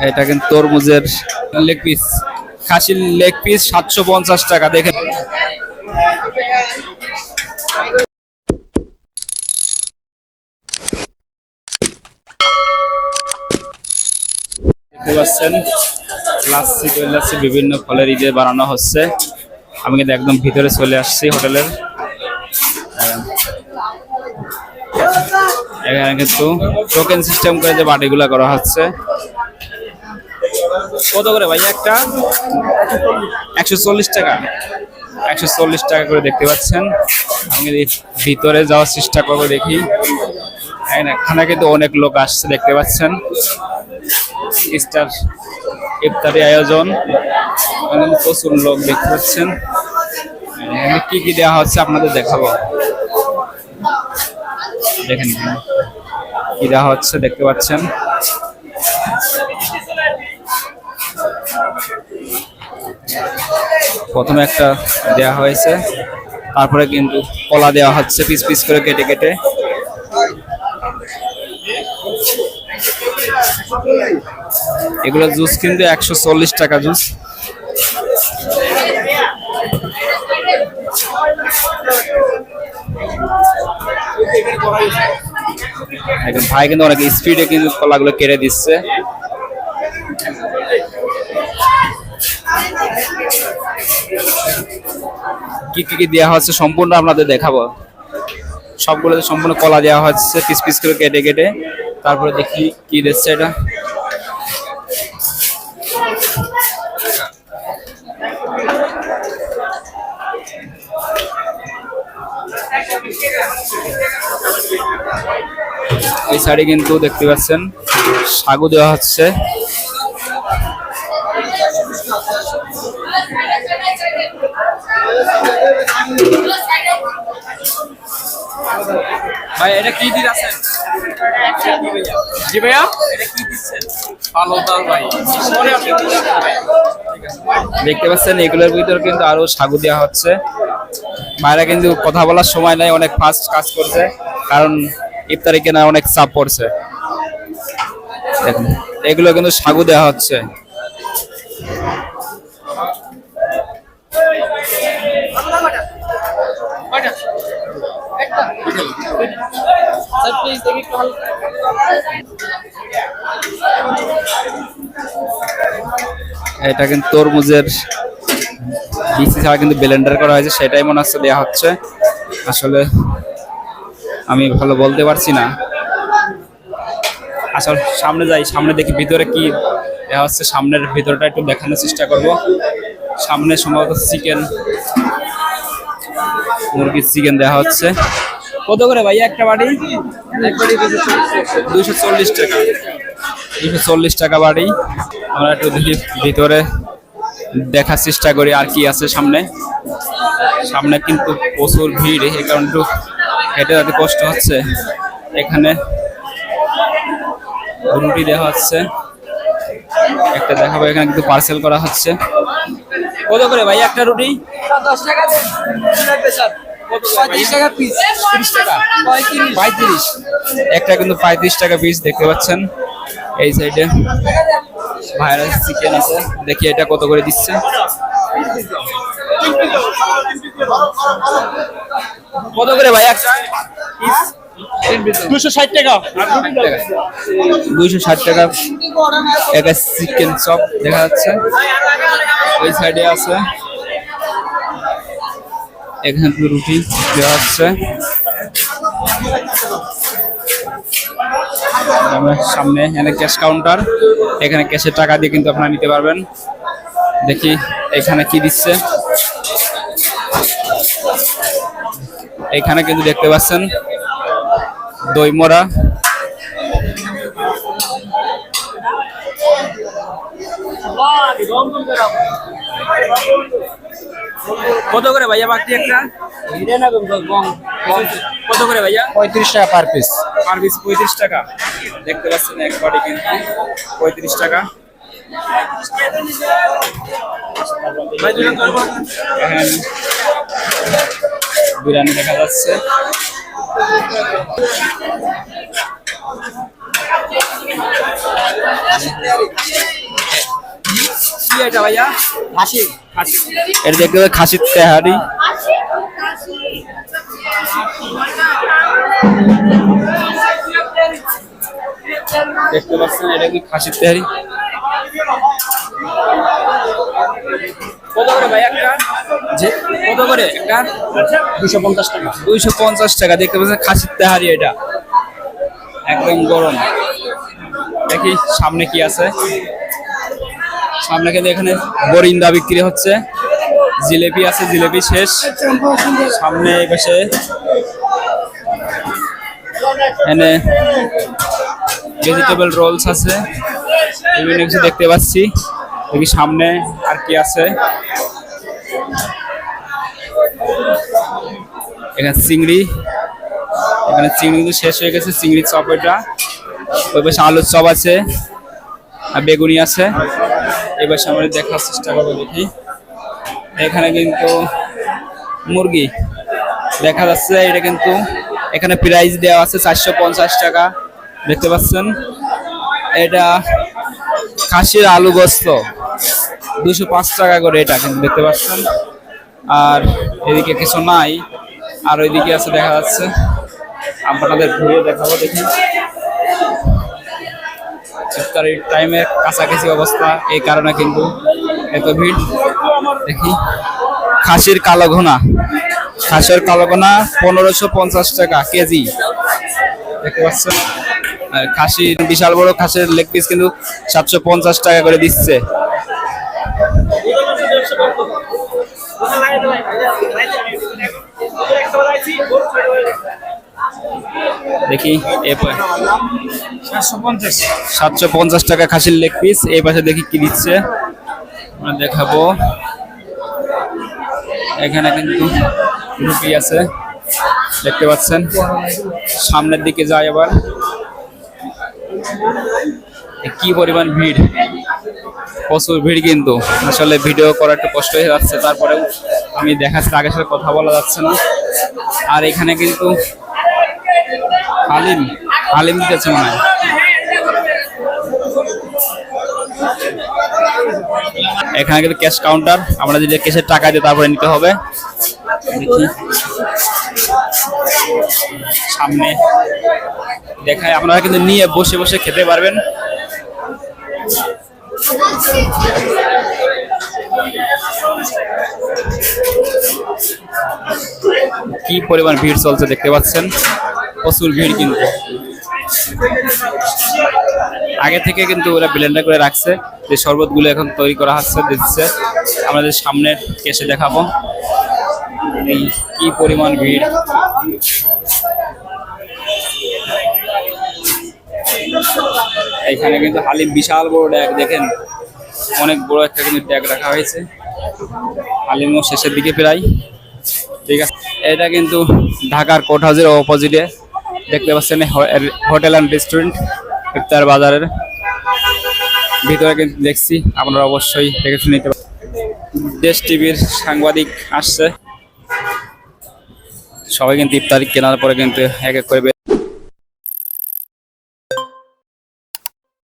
এটা কিন্তু তরমুজের লেগ পিস, খাসির লেগ পিস 750 টাকা। দেখেন দেখতে পাচ্ছেন লাচ্ছি, দই লাচ্ছি বিভিন্ন ফলের ঈদে বানানো হচ্ছে। আমি কিন্তু একদম ভিতরে চলে আসছি হোটেলের। এখানে কিন্তু টোকেন সিস্টেম করে যে বাটিগুলা করা হচ্ছে। কত করে ভাই একটা? 140 টাকা। 140 টাকা করে দেখতে পাচ্ছেন। আমি ভিতরে যাওয়ার চেষ্টা করবো, দেখি। এখানে কিন্তু অনেক লোক আসছে দেখতে পাচ্ছেন। ইফতারি আয়োজন, প্রচুর লোক দেখতে পাচ্ছেন। কি কি দেওয়া হচ্ছে আপনাদের দেখাবো, দেখেন কি দেওয়া হচ্ছে দেখতে পাচ্ছেন। প্রথমে একটা দেওয়া হয়েছে, তারপরে কিন্তু কলা দেওয়া হচ্ছে পিস পিস করে কেটে কেটে। এগুলো জুস কিন্তু 140 টাকা জুস। ভাই কিন্তু অনেক স্পিডে কিন্তু কলাগুলো কেটে দিচ্ছে। কি কি দেওয়া হচ্ছে সম্পূর্ণ আপনাদের দেখাবো। সবগুলোতে সম্পূর্ণ কলা দেওয়া হচ্ছে পিস পিস করে কেটে কেটে। তারপরে দেখি কি দিচ্ছে এটা। এই সাইডে কিন্তু দেখতে পাচ্ছেন সাগু দেওয়া হচ্ছে। ভাই এটা কি দিচ্ছেন? জি ভাইয়া, এটা কি দিচ্ছেন? ফালুদা ভাই। দেখতে পাচ্ছেন এগুলোর ভিতর কিন্তু আরো সাগু দেওয়া হচ্ছে। ভাইরা কিন্তু কথা বলার সময় নাই, অনেক ফাস্ট কাজ করছে, কারণ ইফতারি কেনা অনেক চাপ পড়ছে। দেখুন এগুলো কিন্তু সাগু দেওয়া হচ্ছে। এটা কিন্তু তরমুজের বিচি ছাড়া কিন্তু ব্লেন্ডার করা হয়েছে, সেটাই মনে হচ্ছে দেওয়া হচ্ছে। আসলে আমি ভালো বলতে পারছি না। আসলে সামনে যাই, সামনে দেখি ভিতরে কি দেওয়া হচ্ছে। সামনের ভিতরটা একটু দেখানোর চেষ্টা করব। সামনে সম্ভবত চিকেন, মুরগির চিকেন দেওয়া হচ্ছে। কত করে ভাই একটা বাড়ি? 240 টাকা। 240 টাকা বাড়ি। আমরা একটু দেখি ভিতরে দেখার চেষ্টা করি আর কি আছে সামনে। সামনে কিন্তু প্রচুর ভিড়, এই কারণে একটু হেঁটে যেতে কষ্ট হচ্ছে। এখানে রুটি দেওয়া হচ্ছে, একটা দেখাবো। এখানে কিন্তু পার্সেল করা হচ্ছে। কত করে ভাই একটা রুটি? 10 টাকা। 35 টাকা পিস। 30 টাকা। 35। একটা কিন্তু 35 টাকা পিস দেখতে পাচ্ছেন। এই সাইডে ভাইরা চিকেন আছে, দেখি এটা কত করে দিচ্ছে। কত করে ভাই একটা পিস? 260 টাকা। 260 টাকা একটা চিকেন চপ দেখা যাচ্ছে। ওই সাইডে আছে, এখানে রুটি দেওয়া হচ্ছে। সামনে এখানে ক্যাশ কাউন্টার, এখানে ক্যাশের টাকা দিয়ে কিন্তু আপনারা নিতে পারবেন। দেখি এখানে কি দিচ্ছে। এখানে কিন্তু দেখতে পাচ্ছেন দই মোড়া। কত করে ভাইয়া বাকি একটা? কত করে ভাইয়া? 35 টাকা পার পিস। পার পিস 35 টাকা। দেখতে পাচ্ছেন একবারে কিন্তু 35 টাকা। বিরিয়ানি দেখা যাচ্ছে। কোনটা ভাইয়া? খাসি। এটা দেখতে পাচ্ছেন খাসির তেহারি। দেখতে পাচ্ছেন এটা কি খাসির তেহারি। কত করে ভাই একটা? যে কত করে একটা? 250 টাকা। 250 টাকা। দেখতে পাচ্ছেন খাসির তেহারি, এটা একদম গরম। দেখি সামনে কি আছে। সামনে কিন্তু এখানে বরিন্দা বিক্রি হচ্ছে, জিলেপি আছে, জিলেপি শেষ। সামনে এই পাশে এখানে ভেজিটেবল রোলস আছে, বিভিন্ন কিছু দেখতে পাচ্ছি। দেখি সামনে আর কি আছে। এখানে চিংড়ি, এখানে চিংড়ি কিন্তু শেষ হয়ে গেছে, চিংড়ির চপ এটা। ওই পাশে আলুর চপ আছে আর বেগুনি আছে। এবার সামনে দেখার চেষ্টা করবো, দেখি। এখানে কিন্তু মুরগি দেখা যাচ্ছে, এটা কিন্তু এখানে প্রাইস দেওয়া আছে 450 টাকা। দেখতে পাচ্ছেন এটা খাসির আলু গোস্ত 205 টাকা করে, এটা কিন্তু দেখতে পাচ্ছেন। আর এদিকে কিছু নাই, আর ওইদিকে আছে দেখা যাচ্ছে। আপনাদের ঘুরিয়ে দেখাবো, দেখি। ইফতারির টাইমে কাছাকাছি অবস্থা, এই কারণে কিন্তু এত ভিড়। দেখি খাসির কালো ঘোনা, খাসির কালো ঘোনা 1550 টাকা কেজি, দেখতে পাচ্ছেন। আর খাসির বিশাল বড় খাসির লেগ পিস কিন্তু 750 টাকা করে দিচ্ছে। দেখি 750 টাকা খাসির লেগ পিস। এই পাশে দেখি কি দিচ্ছে, আমরা দেখাবো। এখানে কিন্তু রুটি আছে, দেখতে পাচ্ছেন। সামনের দিকে যাই আবার, কি পরিমাণ ভিড়, প্রচুর ভিড়। কিন্তু আসলে ভিডিও করা একটু কষ্ট হয়ে যাচ্ছে, তারপরেও আমি দেখাচ্ছি, আগে সাথে কথা বলা যাচ্ছে না। আর এখানে কিন্তু হালিম হালিম দিতেছে মনে হয়। এখানে কিন্তু ক্যাশ কাউন্টার, আমরা যদি ক্যাশের টাকা দিয়ে তারপরে নিতে হবে। দেখি সামনে দেখায়, আপনারা কিন্তু নিয়ে বসে বসে খেতে পারবেন। কি পরিমাণ ভিড় চলছে দেখতে পাচ্ছেন, প্রচুর ভিড়। কিন্তু আগে থেকে কিন্তু ওরা ব্লেন্ডার করে রাখছে, যে শরবতগুলো এখন তৈরি করা হচ্ছে, দিচ্ছে। আমাদের সামনের কেসে দেখাবো এই কি পরিমাণ ভিড়। এখানে কিন্তু হালিম বিশাল বড় ড্যাগ, দেখেন অনেক বড় একটা কিন্তু ড্যাগ রাখা হয়েছে। হালিমও শেষের দিকে প্রায়, ঠিক আছে। এটা কিন্তু ঢাকার কোর্ট হাউসের অপোজিটে, দেখতে পাচ্ছেন হোটেল অ্যান্ড রেস্টুরেন্ট ইফতার বাজারের ভিতরে কিন্তু দেখছি, আপনারা অবশ্যই দেখে শুনে নিতে পারেন। দেশ টিভির সাংবাদিক আসছে, সবাই কিন্তু ইফতারি কেনার পরে কিন্তু এক এক করে